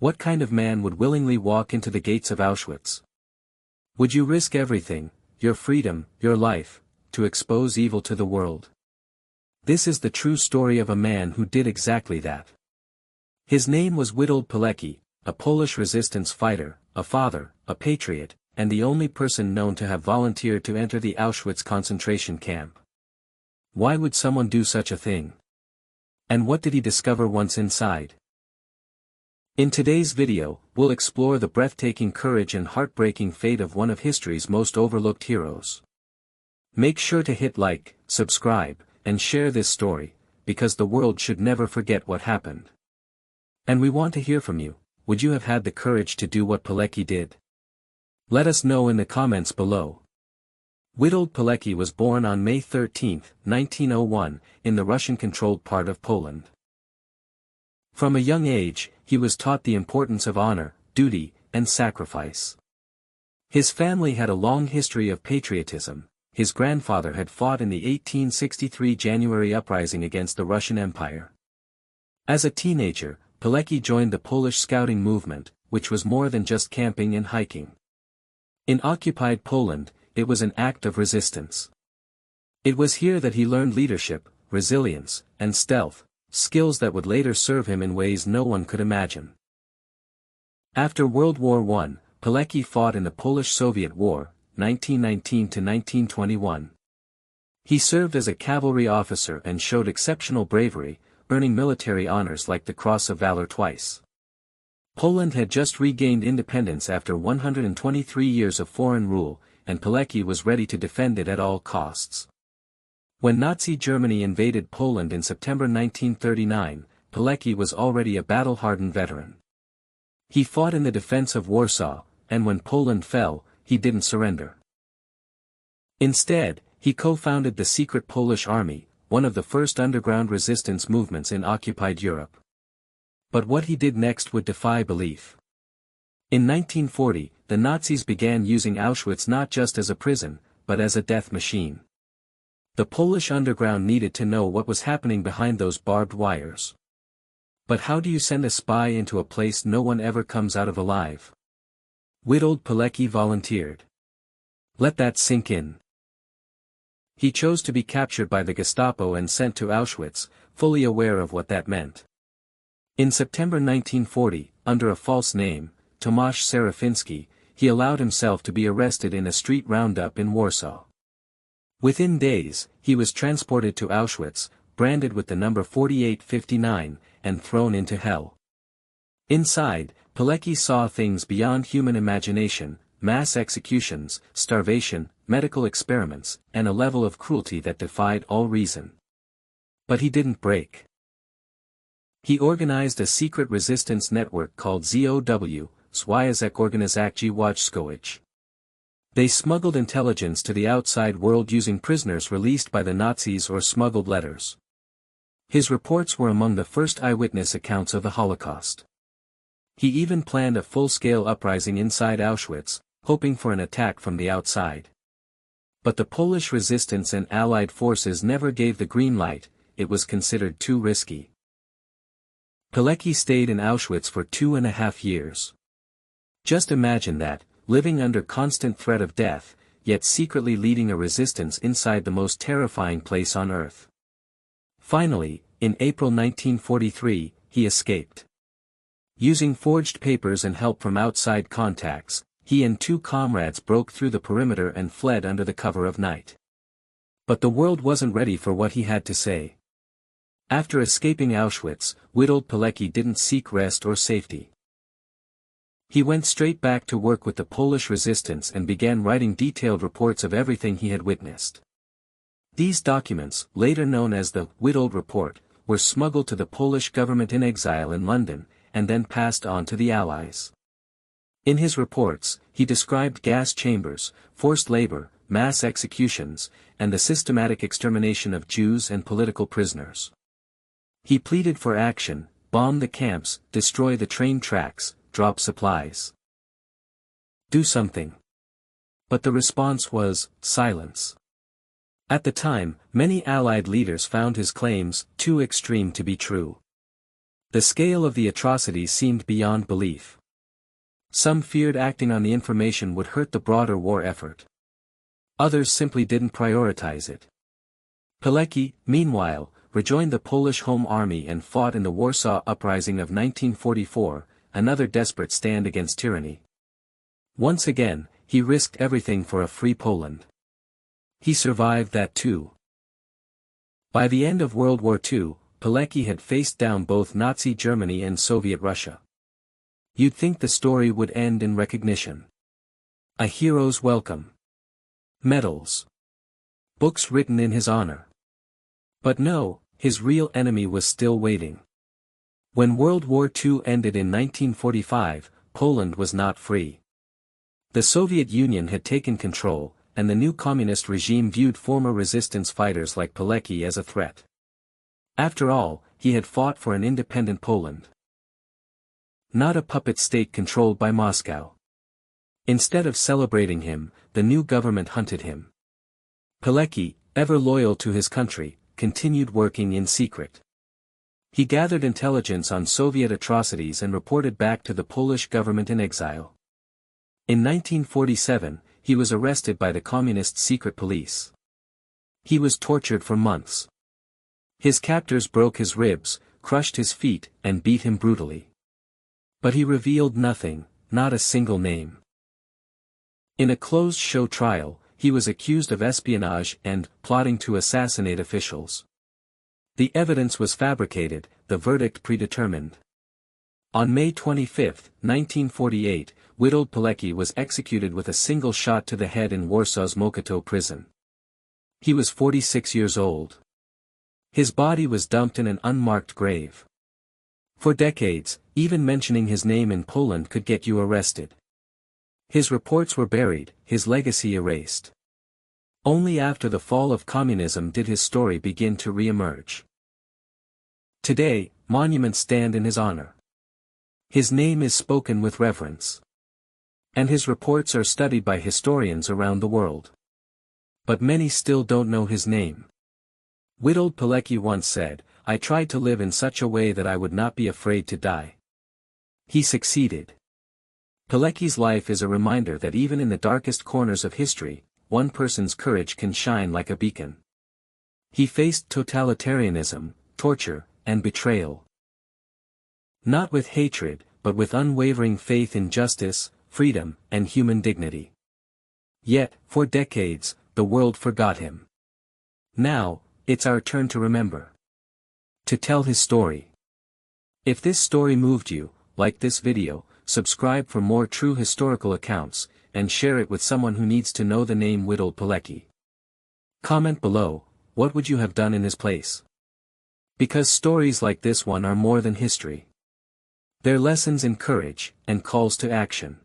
What kind of man would willingly walk into the gates of Auschwitz? Would you risk everything, your freedom, your life, to expose evil to the world? This is the true story of a man who did exactly that. His name was Witold Pilecki, a Polish resistance fighter, a father, a patriot, and the only person known to have volunteered to enter the Auschwitz concentration camp. Why would someone do such a thing? And what did he discover once inside? In today's video, we'll explore the breathtaking courage and heartbreaking fate of one of history's most overlooked heroes. Make sure to hit like, subscribe, and share this story, because the world should never forget what happened. And we want to hear from you. Would you have had the courage to do what Pilecki did? Let us know in the comments below. Witold Pilecki was born on May 13, 1901, in the Russian-controlled part of Poland. From a young age, he was taught the importance of honor, duty, and sacrifice. His family had a long history of patriotism. His grandfather had fought in the 1863 January uprising against the Russian Empire. As a teenager, Pilecki joined the Polish Scouting movement, which was more than just camping and hiking. In occupied Poland, it was an act of resistance. It was here that he learned leadership, resilience, and stealth, skills that would later serve him in ways no one could imagine. After World War I, Pilecki fought in the Polish-Soviet War, 1919–1921. He served as a cavalry officer and showed exceptional bravery, earning military honors like the Cross of Valor twice. Poland had just regained independence after 123 years of foreign rule, and Pilecki was ready to defend it at all costs. When Nazi Germany invaded Poland in September 1939, Pilecki was already a battle-hardened veteran. He fought in the defense of Warsaw, and when Poland fell, he didn't surrender. Instead, he co-founded the secret Polish Army, one of the first underground resistance movements in occupied Europe. But what he did next would defy belief. In 1940, the Nazis began using Auschwitz not just as a prison, but as a death machine. The Polish underground needed to know what was happening behind those barbed wires. But how do you send a spy into a place no one ever comes out of alive? Witold Pilecki volunteered. Let that sink in. He chose to be captured by the Gestapo and sent to Auschwitz, fully aware of what that meant. In September 1940, under a false name, Tomasz Serafiński, he allowed himself to be arrested in a street roundup in Warsaw. Within days, he was transported to Auschwitz, branded with the number 4859, and thrown into hell. Inside, Pilecki saw things beyond human imagination: mass executions, starvation, medical experiments, and a level of cruelty that defied all reason. But he didn't break. He organized a secret resistance network called WWII, Związek Organizacji Wojskowych. They smuggled intelligence to the outside world using prisoners released by the Nazis or smuggled letters. His reports were among the first eyewitness accounts of the Holocaust. He even planned a full-scale uprising inside Auschwitz, hoping for an attack from the outside. But the Polish resistance and Allied forces never gave the green light. It was considered too risky. Pilecki stayed in Auschwitz for 2.5 years. Just imagine that, living under constant threat of death, yet secretly leading a resistance inside the most terrifying place on earth. Finally, in April 1943, he escaped. Using forged papers and help from outside contacts, he and 2 comrades broke through the perimeter and fled under the cover of night. But the world wasn't ready for what he had to say. After escaping Auschwitz, Witold Pilecki didn't seek rest or safety. He went straight back to work with the Polish resistance and began writing detailed reports of everything he had witnessed. These documents, later known as the Witold Report, were smuggled to the Polish government in exile in London, and then passed on to the Allies. In his reports, he described gas chambers, forced labor, mass executions, and the systematic extermination of Jews and political prisoners. He pleaded for action: bomb the camps, destroy the train tracks, drop supplies. Do something. But the response was silence. At the time, many Allied leaders found his claims too extreme to be true. The scale of the atrocities seemed beyond belief. Some feared acting on the information would hurt the broader war effort. Others simply didn't prioritize it. Pilecki, meanwhile, rejoined the Polish Home Army and fought in the Warsaw Uprising of 1944, another desperate stand against tyranny. Once again, he risked everything for a free Poland. He survived that too. By the end of World War II, Pilecki had faced down both Nazi Germany and Soviet Russia. You'd think the story would end in recognition. A hero's welcome. Medals. Books written in his honor. But no, his real enemy was still waiting. When World War II ended in 1945, Poland was not free. The Soviet Union had taken control, and the new communist regime viewed former resistance fighters like Pilecki as a threat. After all, he had fought for an independent Poland. Not a puppet state controlled by Moscow. Instead of celebrating him, the new government hunted him. Pilecki, ever loyal to his country, continued working in secret. He gathered intelligence on Soviet atrocities and reported back to the Polish government in exile. In 1947, he was arrested by the communist secret police. He was tortured for months. His captors broke his ribs, crushed his feet, and beat him brutally. But he revealed nothing, not a single name. In a closed-show trial, he was accused of espionage and plotting to assassinate officials. The evidence was fabricated, the verdict predetermined. On May 25, 1948, Witold Pilecki was executed with a single shot to the head in Warsaw's Mokotów prison. He was 46 years old. His body was dumped in an unmarked grave. For decades, even mentioning his name in Poland could get you arrested. His reports were buried, his legacy erased. Only after the fall of communism did his story begin to re-emerge. Today, monuments stand in his honor. His name is spoken with reverence. And his reports are studied by historians around the world. But many still don't know his name. Witold Pilecki once said, "I tried to live in such a way that I would not be afraid to die." He succeeded. Pilecki's life is a reminder that even in the darkest corners of history, one person's courage can shine like a beacon. He faced totalitarianism, torture, and betrayal. Not with hatred, but with unwavering faith in justice, freedom, and human dignity. Yet, for decades, the world forgot him. Now, it's our turn to remember. To tell his story. If this story moved you, like this video, subscribe for more true historical accounts, and share it with someone who needs to know the name Witold Pilecki. Comment below, what would you have done in his place? Because stories like this one are more than history. They're lessons in courage, and calls to action.